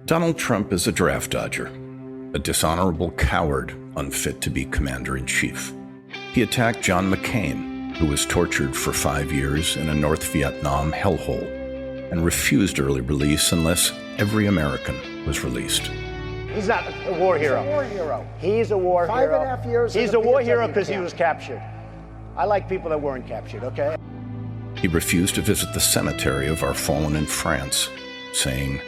Donald Trump is a draft dodger, a dishonorable coward unfit to be commander-in-chief. He attacked John McCain, who was tortured for 5 years in a North Vietnam hellhole, and refused early release unless every American was released. He's not a war hero. He's a war hero. He's a war hero. 5.5 years. He's a war hero because he was captured. I like people that weren't captured, okay? He refused to visit the cemetery of our fallen in France, saying,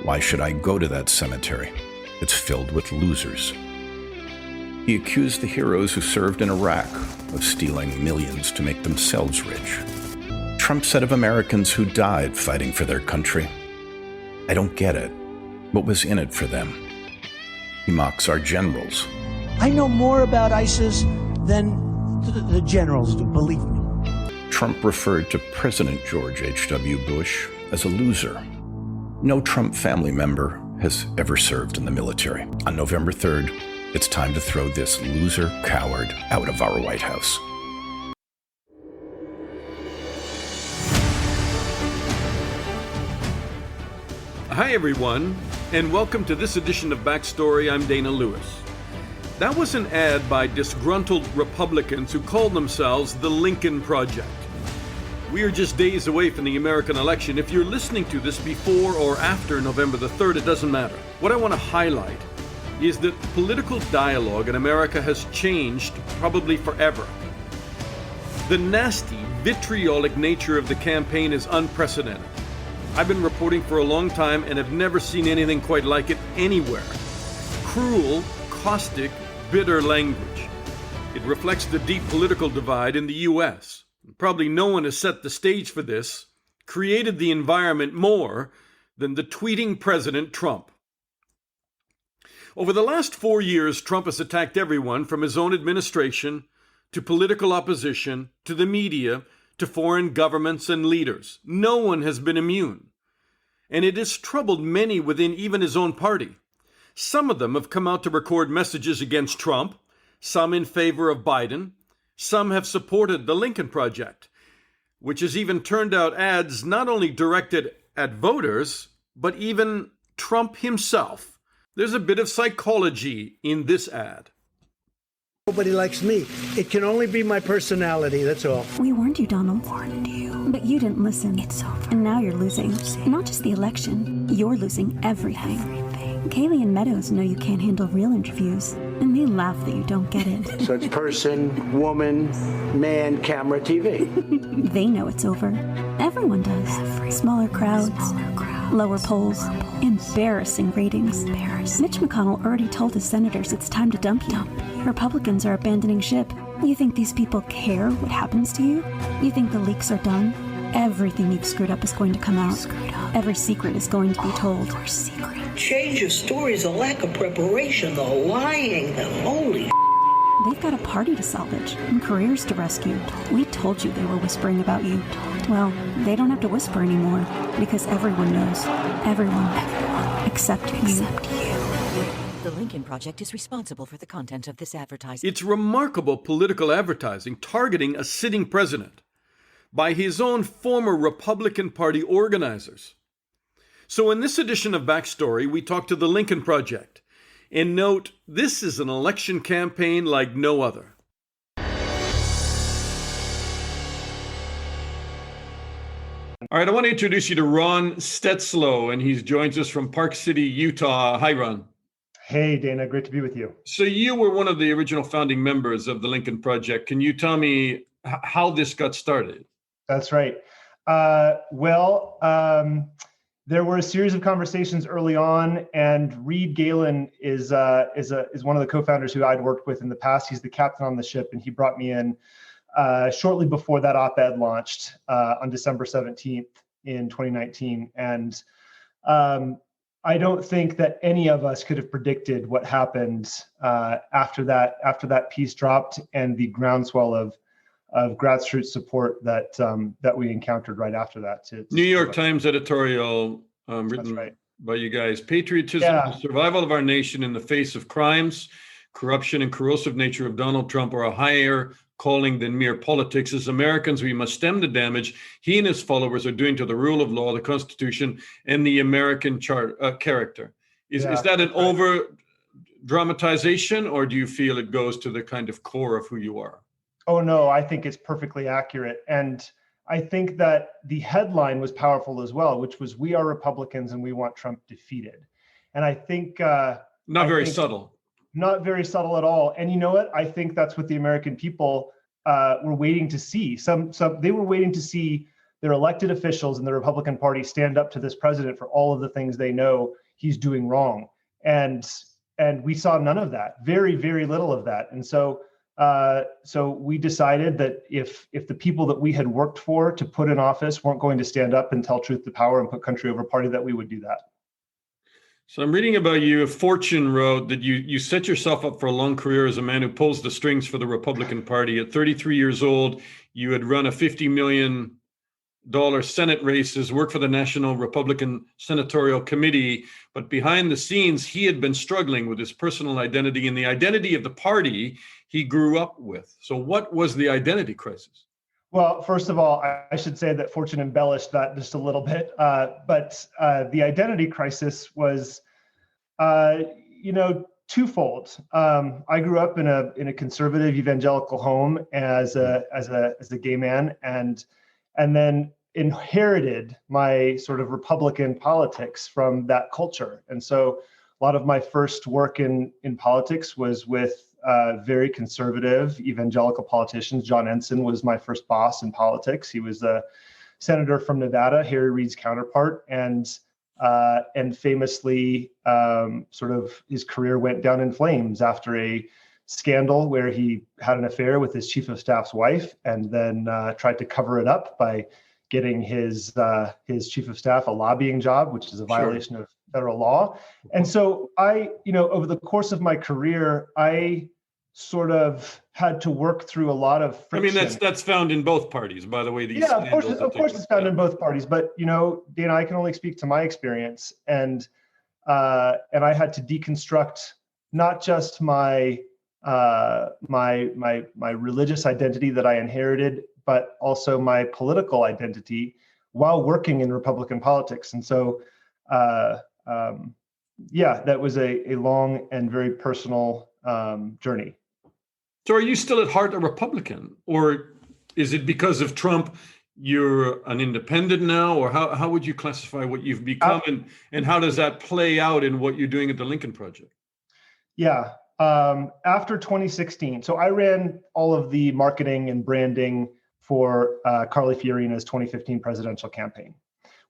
"Why should I go to that cemetery? It's filled with losers." He accused the heroes who served in Iraq of stealing millions to make themselves rich. Trump said of Americans who died fighting for their country, "I don't get it. What was in it for them?" He mocks our generals. I know more about ISIS than the generals do, believe me. Trump referred to President George H.W. Bush as a loser. No Trump family member has ever served in the military. On November 3rd, it's time to throw this loser coward out of our White House. Hi everyone, and welcome to this edition of Backstory. I'm Dana Lewis. That was an ad by disgruntled Republicans who called themselves the Lincoln Project. We are just days away from the American election. If you're listening to this before or after November the 3rd, it doesn't matter. What I want to highlight is that political dialogue in America has changed probably forever. The nasty, vitriolic nature of the campaign is unprecedented. I've been reporting for a long time and have never seen anything quite like it anywhere. Cruel, caustic, bitter language. It reflects the deep political divide in the U.S. Probably no one has set the stage for this, created the environment more than the tweeting President Trump. Over the last 4 years, Trump has attacked everyone from his own administration to political opposition to the media to foreign governments and leaders. No one has been immune. And it has troubled many within even his own party. Some of them have come out to record messages against Trump, some in favor of Biden. Some have supported the Lincoln Project, which has even turned out ads not only directed at voters, but even Trump himself. There's a bit of psychology in this ad. Nobody likes me. It can only be my personality, that's all. We warned you, Donald. But you didn't listen. It's over. And now you're losing. Not just the election. You're losing everything. Kaylee and Meadows know you can't handle real interviews, and they laugh that you don't get it. So it's person, woman, man, camera, TV. They know it's over. Everyone does. Smaller crowds, lower polls, embarrassing ratings. Mitch McConnell already told his senators it's time to dump you. Republicans are abandoning ship. You think these people care what happens to you? You think the leaks are done? Everything you've screwed up is going to come out. Every secret is going to be told. Change of stories, a lack of preparation, the lying, the holy. They've got a party to salvage and careers to rescue. We told you they were whispering about you. Well, they don't have to whisper anymore because everyone knows. Everyone. Except you. The Lincoln Project is responsible for the content of this advertising. It's remarkable political advertising targeting a sitting president by his own former Republican Party organizers. So in this edition of Backstory, we talk to the Lincoln Project. And note, this is an election campaign like no other. All right, I want to introduce you to Ron Stetzlow, and he joins us from Park City, Utah. Hi, Ron. Hey, Dana. Great to be with you. So you were one of the original founding members of the Lincoln Project. Can you tell me how this got started? That's right. There were a series of conversations early on, and Reed Galen is one of the co-founders who I'd worked with in the past. He's the captain on the ship, and he brought me in shortly before that op-ed launched on December 17th in 2019. And I don't think that any of us could have predicted what happened after that piece dropped and the groundswell of grassroots support that we encountered right after that. New York Times editorial written by you guys. Patriotism, the survival of our nation in the face of crimes, corruption, and corrosive nature of Donald Trump are a higher calling than mere politics. As Americans, we must stem the damage he and his followers are doing to the rule of law, the Constitution, and the American charter, character. Is that an over dramatization, or do you feel it goes to the kind of core of who you are? Oh, no, I think it's perfectly accurate. And I think that the headline was powerful as well, which was "We are Republicans and we want Trump defeated." And I think not very subtle. Not very subtle at all. And you know what? I think that's what the American people were waiting to see. They were waiting to see their elected officials in the Republican Party stand up to this president for all of the things they know he's doing wrong. And we saw none of that, very, very little of that. And so we decided that if the people that we had worked for to put in office weren't going to stand up and tell truth to power and put country over party, that we would do that. So I'm reading about you. Fortune wrote that you set yourself up for a long career as a man who pulls the strings for the Republican Party. At 33 years old, you had run a $50 million Senate races, worked for the National Republican Senatorial Committee, but behind the scenes, he had been struggling with his personal identity and the identity of the party he grew up with. So what was the identity crisis? Well, first of all, I should say that Fortune embellished that just a little bit, but the identity crisis was, twofold. I grew up in a conservative evangelical home as a gay man, and then inherited my sort of Republican politics from that culture. And so a lot of my first work in politics was with very conservative evangelical politicians. John Ensign was my first boss in politics. He was a senator from Nevada, Harry Reid's counterpart, and famously, sort of his career went down in flames after a scandal where he had an affair with his chief of staff's wife, and then tried to cover it up by getting his chief of staff a lobbying job, which is a violation of federal law. And so over the course of my career, I sort of had to work through a lot of friction. I mean, that's found in both parties, by the way. Of course it's found in both parties. But Dana, I can only speak to my experience, and I had to deconstruct not just my religious identity that I inherited, but also my political identity while working in Republican politics. And so, that was a long and very personal journey. So are you still at heart a Republican, or is it because of Trump you're an independent now, or how would you classify what you've become, and how does that play out in what you're doing at the Lincoln Project? Yeah. After 2016, so I ran all of the marketing and branding for Carly Fiorina's 2015 presidential campaign.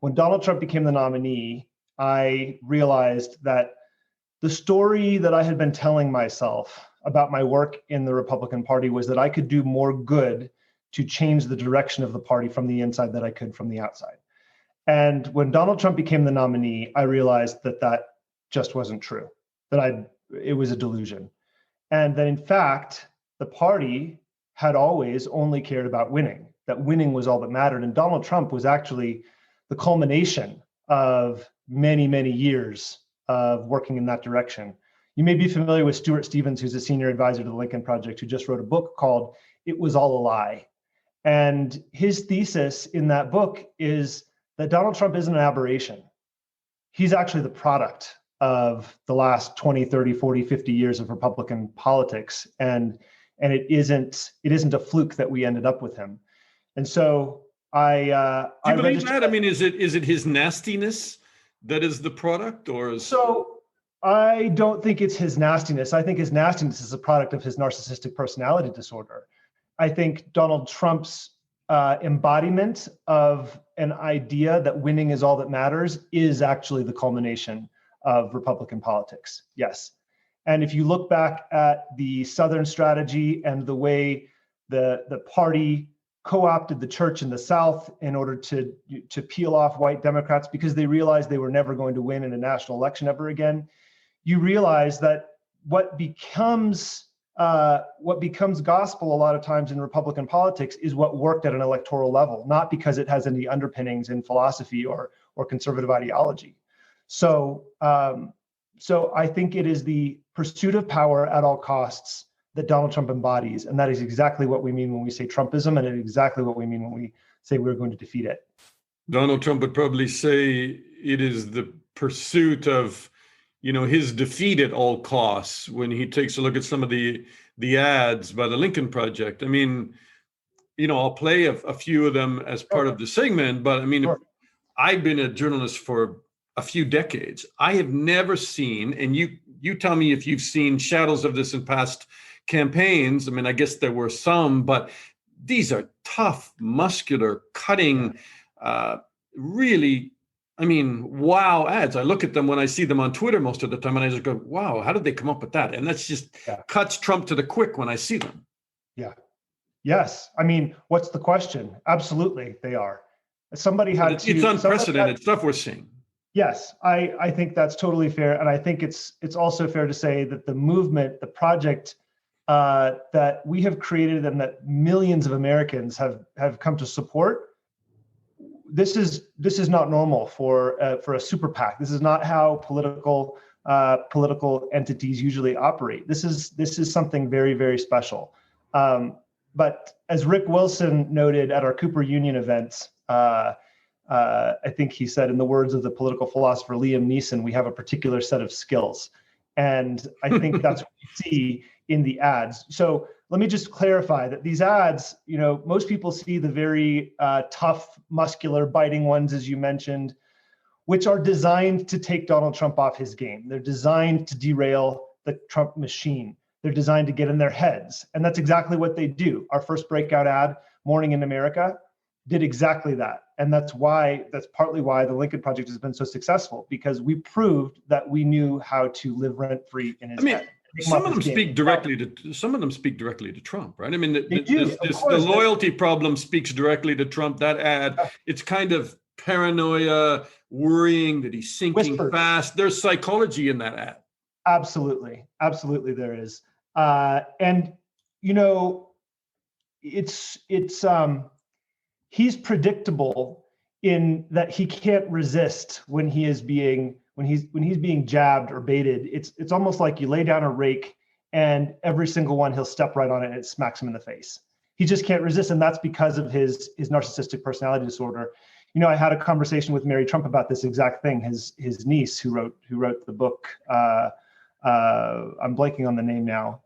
When Donald Trump became the nominee, I realized that the story that I had been telling myself about my work in the Republican Party was that I could do more good to change the direction of the party from the inside than I could from the outside. And when Donald Trump became the nominee, I realized that just wasn't true, that it was a delusion. And that in fact, the party had always only cared about winning, that winning was all that mattered. And Donald Trump was actually the culmination of many, many years of working in that direction. You may be familiar with Stuart Stevens, who's a senior advisor to the Lincoln Project, who just wrote a book called "It Was All a Lie." And his thesis in that book is that Donald Trump isn't an aberration. He's actually the product of the last 20, 30, 40, 50 years of Republican politics. And it isn't a fluke that we ended up with him. And so do you believe that? I mean, is it his nastiness that is the product, or So I don't think it's his nastiness. I think his nastiness is a product of his narcissistic personality disorder. I think Donald Trump's embodiment of an idea that winning is all that matters is actually the culmination of Republican politics. Yes. And if you look back at the Southern strategy and the way the party co-opted the church in the South in order to peel off white Democrats because they realized they were never going to win in a national election ever again, you realize that what becomes gospel a lot of times in Republican politics is what worked at an electoral level, not because it has any underpinnings in philosophy or conservative ideology. So I think it is the pursuit of power at all costs that Donald Trump embodies. And that is exactly what we mean when we say Trumpism, and it is exactly what we mean when we say we're going to defeat it. Donald Trump would probably say it is the pursuit of his defeat at all costs when he takes a look at some of the ads by the Lincoln Project. I mean, I'll play a few of them as part of the segment, but I mean, I've been a journalist for a few decades. I have never seen, and you tell me if you've seen shadows of this in past campaigns. I mean, I guess there were some, but these are tough, muscular, cutting, really, I mean, wow ads. I look at them when I see them on Twitter most of the time, and I just go, wow, how did they come up with that? And that's just cuts Trump to the quick when I see them. Yeah. Yes. I mean, what's the question? Absolutely, they are. Somebody had to. It's unprecedented stuff we're seeing. Yes, I think that's totally fair. And I think it's also fair to say that the movement, the project that we have created and that millions of Americans have come to support, this is not normal for a super PAC. This is not how political entities usually operate. This is something very, very special. But as Rick Wilson noted at our Cooper Union events, I think he said, in the words of the political philosopher Liam Neeson, we have a particular set of skills. And I think that's what we see in the ads. So let me just clarify that these ads, most people see the very tough, muscular, biting ones, as you mentioned, which are designed to take Donald Trump off his game. They're designed to derail the Trump machine. They're designed to get in their heads. And that's exactly what they do. Our first breakout ad, Morning in America, did exactly that. And that's partly why the Lincoln Project has been so successful, because we proved that we knew how to live rent-free in his head. Some of them speak directly to Trump, right? I mean, the loyalty problem speaks directly to Trump. That ad, it's kind of paranoia, worrying that he's sinking fast. There's psychology in that ad. Absolutely there is. And he's predictable in that he can't resist when he's being jabbed or baited. It's almost like you lay down a rake and every single one he'll step right on it and it smacks him in the face. He just can't resist, and that's because of his narcissistic personality disorder. I had a conversation with Mary Trump about this exact thing. His niece, who wrote the book. I'm blanking on the name now.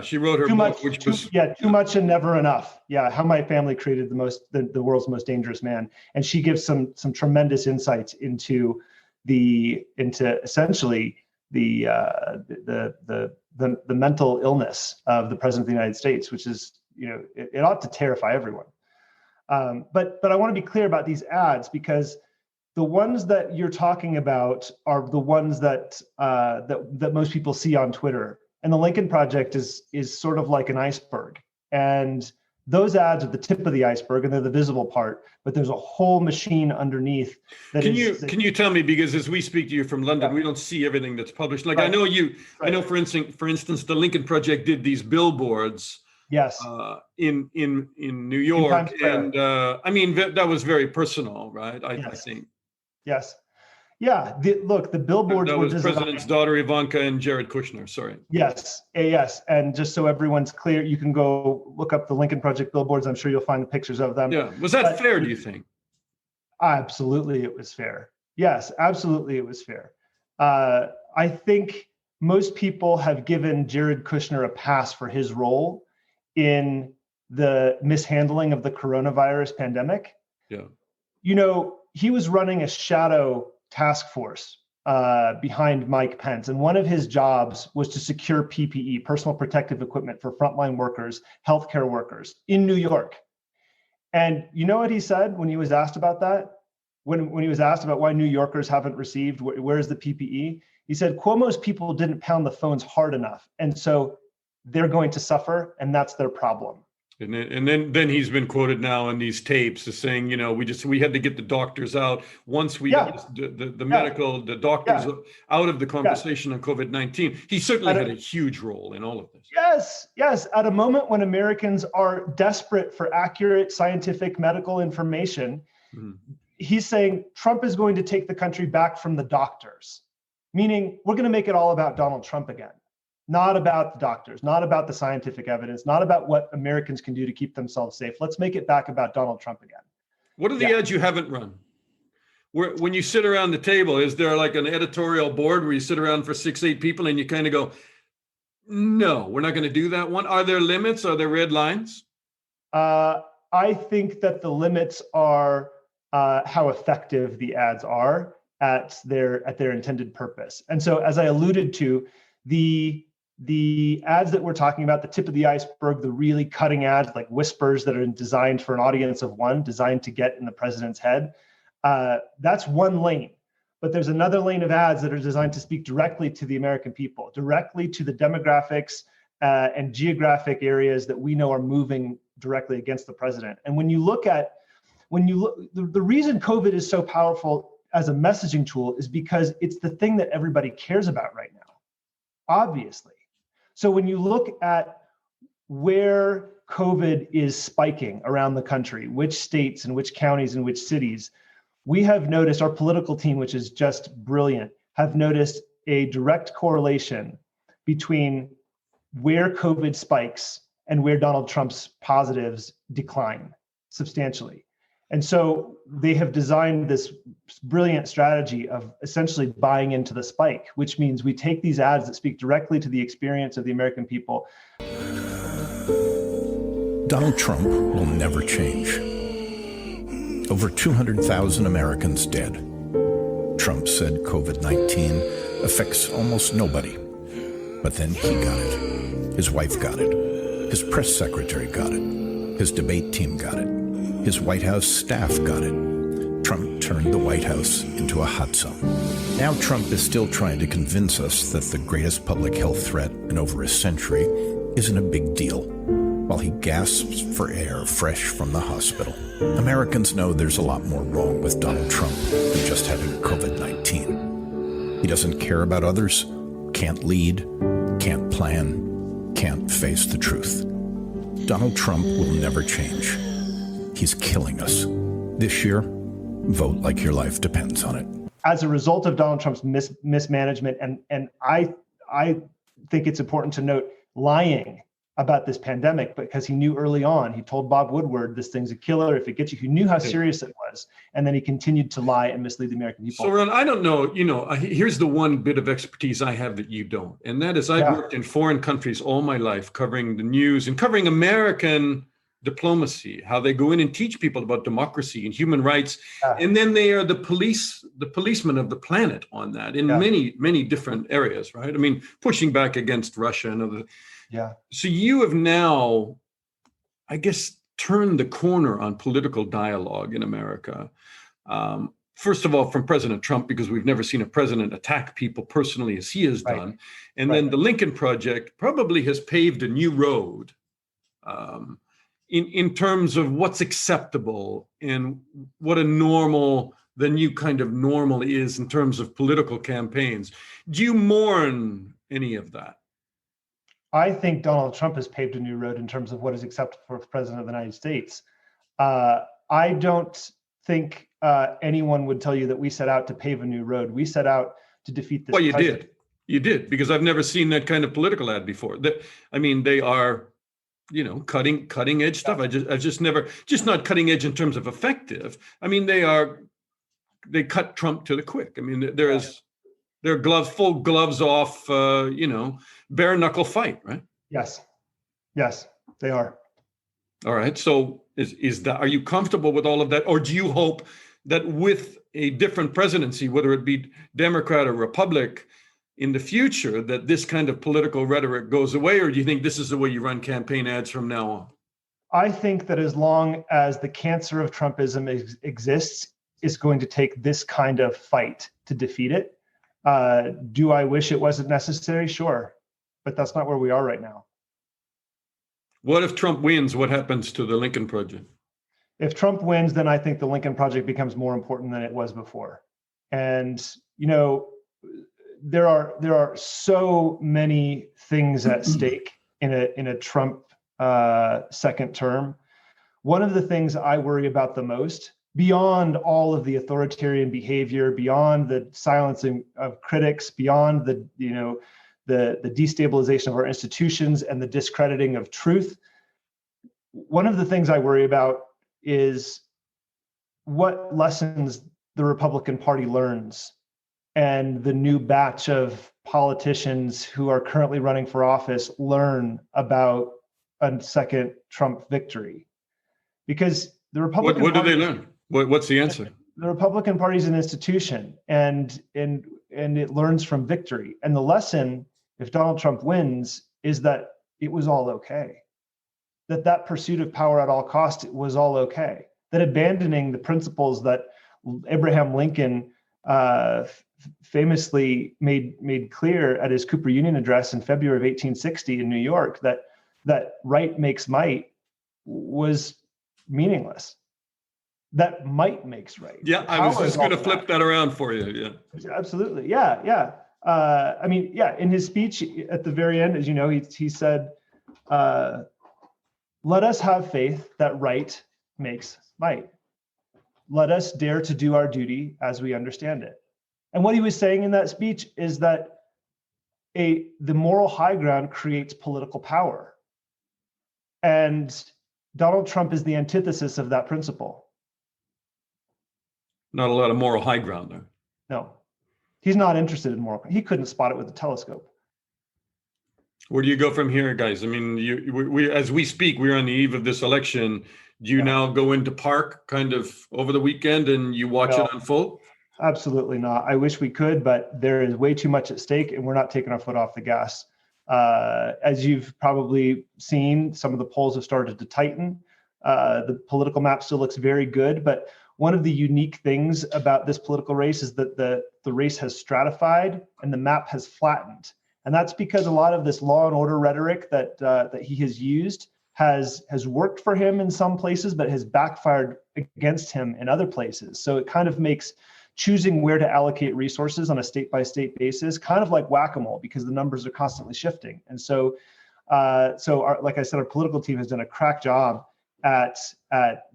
She wrote her book, Too Much and Never Enough. Yeah, How My Family Created the World's Most Dangerous Man, and she gives some tremendous insights into essentially the mental illness of the President of the United States, which is it ought to terrify everyone. But I want to be clear about these ads, because the ones that you're talking about are the ones that most people see on Twitter. And the Lincoln Project is sort of like an iceberg. And those ads are the tip of the iceberg, and they're the visible part. But there's a whole machine underneath. Can you tell me, because as we speak to you from London, we don't see everything that's published. Like, right. I know, for instance, the Lincoln Project did these billboards. Yes. In New York, and I mean that was very personal, right? I think. Yes. Yeah. The billboards. That was President's daughter Ivanka and Jared Kushner. Sorry. Yes. Yes. And just so everyone's clear, you can go look up the Lincoln Project billboards. I'm sure you'll find the pictures of them. Yeah. Was that fair, do you think? Absolutely, it was fair. Yes, absolutely, it was fair. I think most people have given Jared Kushner a pass for his role in the mishandling of the coronavirus pandemic. Yeah. He was running a shadow task force behind Mike Pence, and one of his jobs was to secure PPE, personal protective equipment, for frontline workers, healthcare workers in New York. And you know what he said when he was asked about that? When he was asked about why New Yorkers haven't received, where's the PPE? He said, Cuomo's people didn't pound the phones hard enough, and so they're going to suffer, and that's their problem. And then he's been quoted now in these tapes as saying, we had to get the doctors out once we got the doctors out of the conversation on COVID-19. He certainly had a huge role in all of this. Yes. At a moment when Americans are desperate for accurate scientific medical information, he's saying Trump is going to take the country back from the doctors, meaning we're going to make it all about Donald Trump again. Not about the doctors, not about the scientific evidence, not about what Americans can do to keep themselves safe. Let's make it back about Donald Trump again. What are the ads you haven't run? when you sit around the table, is there like an editorial board where you sit around for 6, 8 people and you kind of go, no, we're not going to do that one? Are there limits? Are there red lines? I think that the limits are how effective the ads are at their intended purpose. And so, as I alluded to, the ads that we're talking about, the tip of the iceberg, the really cutting ads like whispers that are designed for an audience of one, designed to get in the president's head, that's one lane. But there's another lane of ads that are designed to speak directly to the American people, directly to the demographics and geographic areas that we know are moving directly against the president. And the reason COVID is so powerful as a messaging tool is because it's the thing that everybody cares about right now, obviously. So when you look at where COVID is spiking around the country, which states and which counties and which cities, we have noticed, our political team, which is just brilliant, have noticed a direct correlation between where COVID spikes and where Donald Trump's positives decline substantially. And so they have designed this brilliant strategy of essentially buying into the spike, which means we take these ads that speak directly to the experience of the American people. Donald Trump will never change. Over 200,000 Americans dead. Trump said COVID-19 affects almost nobody. But then he got it. His wife got it. His press secretary got it. His debate team got it. His White House staff got it. Trump turned the White House into a hot zone. Now Trump is still trying to convince us that the greatest public health threat in over a century isn't a big deal, while he gasps for air fresh from the hospital. Americans know there's a lot more wrong with Donald Trump than just having COVID-19. He doesn't care about others, can't lead, can't plan, can't face the truth. Donald Trump will never change. He's killing us. This year, vote like your life depends on it. As a result of Donald Trump's mismanagement, and I think it's important to note, lying about this pandemic, because he knew early on, he told Bob Woodward, this thing's a killer if it gets you. He knew how serious it was. And then he continued to lie and mislead the American people. So Ron, I don't know, here's the one bit of expertise I have that you don't. And that is I've worked in foreign countries all my life, covering the news and covering American diplomacy, how they go in and teach people about democracy and human rights. And then they are the policemen of the planet on that in many, many different areas, right? I mean, pushing back against Russia and other. Yeah. So you have now, I guess, turned the corner on political dialogue in America. First of all, from President Trump, because we've never seen a president attack people personally as he has done. And then the Lincoln Project probably has paved a new road in terms of what's acceptable and what the new kind of normal is in terms of political campaigns. Do you mourn any of that? I think Donald Trump has paved a new road in terms of what is acceptable for the president of the United States. I don't think anyone would tell you that we set out to pave a new road. We set out to defeat this. Well, you did. You did, because I've never seen that kind of political ad before. They are, cutting edge stuff. I've just never, just not cutting edge in terms of effective. I mean, they cut Trump to the quick. I mean, they're full gloves off, bare knuckle fight, right? Yes, they are. All right. So are you comfortable with all of that? Or do you hope that with a different presidency, whether it be Democrat or Republic in the future, that this kind of political rhetoric goes away? Or do you think this is the way you run campaign ads from now on? I think that as long as the cancer of Trumpism exists, it's going to take this kind of fight to defeat it. Do I wish it wasn't necessary? Sure. But that's not where we are right now. What if Trump wins? What happens to the Lincoln Project? If Trump wins, then I think the Lincoln Project becomes more important than it was before. And, there are so many things at stake in a Trump second term. One of the things I worry about the most, beyond all of the authoritarian behavior, beyond the silencing of critics, beyond the destabilization of our institutions and the discrediting of truth, one of the things I worry about is what lessons the Republican Party learns and the new batch of politicians who are currently running for office learn about a second Trump victory. Because the Republican What do Party, they learn? What's the answer? The Republican Party is an institution, and it learns from victory. And the lesson, if Donald Trump wins, is that it was all okay. That pursuit of power at all costs was all okay. That abandoning the principles that Abraham Lincoln famously made clear at his Cooper Union address in February of 1860 in New York, that right makes might, was meaningless. That might makes right. Yeah, I was just going to flip that around for you. Yeah, absolutely. Yeah. I mean, yeah. In his speech at the very end, as you know, he said, "Let us have faith that right makes might. Let us dare to do our duty as we understand it." And what he was saying in that speech is that the moral high ground creates political power. And Donald Trump is the antithesis of that principle. Not a lot of moral high ground there. No, he's not interested in moral. He couldn't spot it with a telescope. Where do you go from here, guys? I mean, we as we speak, we're on the eve of this election. Do you now go into park kind of over the weekend and you watch it unfold? Absolutely not. I wish we could, but there is way too much at stake and we're not taking our foot off the gas. As you've probably seen, some of the polls have started to tighten. The political map still looks very good, but one of the unique things about this political race is that the race has stratified and the map has flattened. And that's because a lot of this law and order rhetoric that he has used has worked for him in some places, but has backfired against him in other places. So it kind of makes choosing where to allocate resources on a state-by-state basis kind of like whack-a-mole, because the numbers are constantly shifting. And so, like I said, our political team has done a crack job at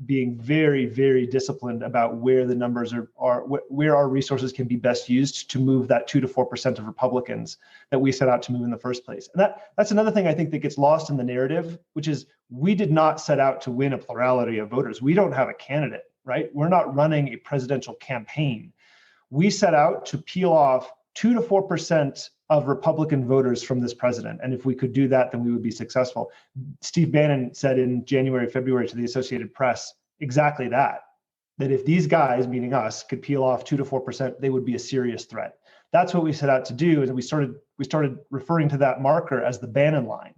being very, very disciplined about where the numbers are where our resources can be best used to move that 2 to 4% of Republicans that we set out to move in the first place. And that's another thing I think that gets lost in the narrative, which is we did not set out to win a plurality of voters. We don't have a candidate, right? We're not running a presidential campaign. We set out to peel off 2 to 4% of Republican voters from this president. And if we could do that, then we would be successful. Steve Bannon said in January, February to the Associated Press exactly that if these guys, meaning us, could peel off 2 to 4%, they would be a serious threat. That's what we set out to do. And we started referring to that marker as the Bannon line.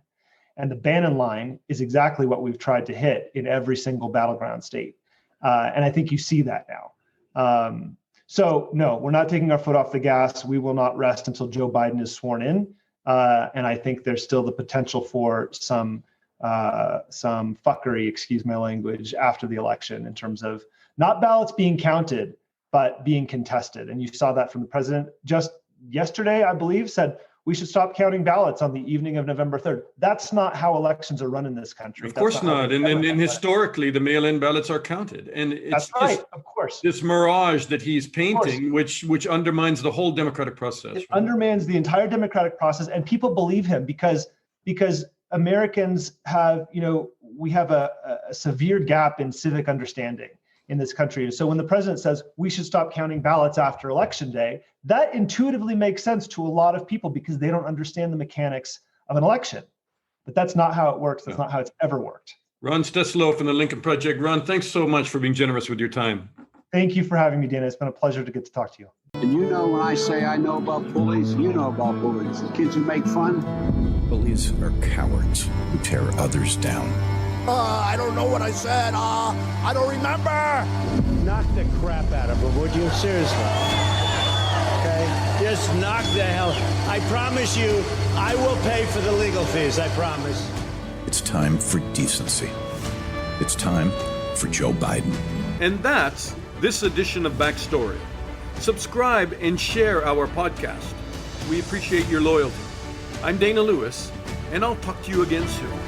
And the Bannon line is exactly what we've tried to hit in every single battleground state. And I think you see that now. So no, we're not taking our foot off the gas. We will not rest until Joe Biden is sworn in. And I think there's still the potential for some fuckery, excuse my language, after the election in terms of not ballots being counted, but being contested. And you saw that from the president just yesterday, I believe, said we should stop counting ballots on the evening of November 3rd. That's not how elections are run in this country. Of course not. And historically, the mail-in ballots are counted. And it's of course. This mirage that he's painting, which undermines the whole democratic process. It undermines the entire democratic process, and people believe him because Americans have, we have a severe gap in civic understanding in this country. And so when the president says we should stop counting ballots after election day, that intuitively makes sense to a lot of people because they don't understand the mechanics of an election. But that's not how it works. That's not how it's ever worked. Ron Steslow from the Lincoln Project. Ron, thanks so much for being generous with your time. Thank you for having me, Dana. It's been a pleasure to get to talk to you. And you know, when I say I know about bullies, you know about bullies. The kids who make fun. Bullies are cowards who tear others down. I don't know what I said. I don't remember. Knock the crap out of her, would you? Seriously. Okay? Just knock the hell. I promise you, I will pay for the legal fees. I promise. It's time for decency. It's time for Joe Biden. And that's this edition of Backstory. Subscribe and share our podcast. We appreciate your loyalty. I'm Dana Lewis, and I'll talk to you again soon.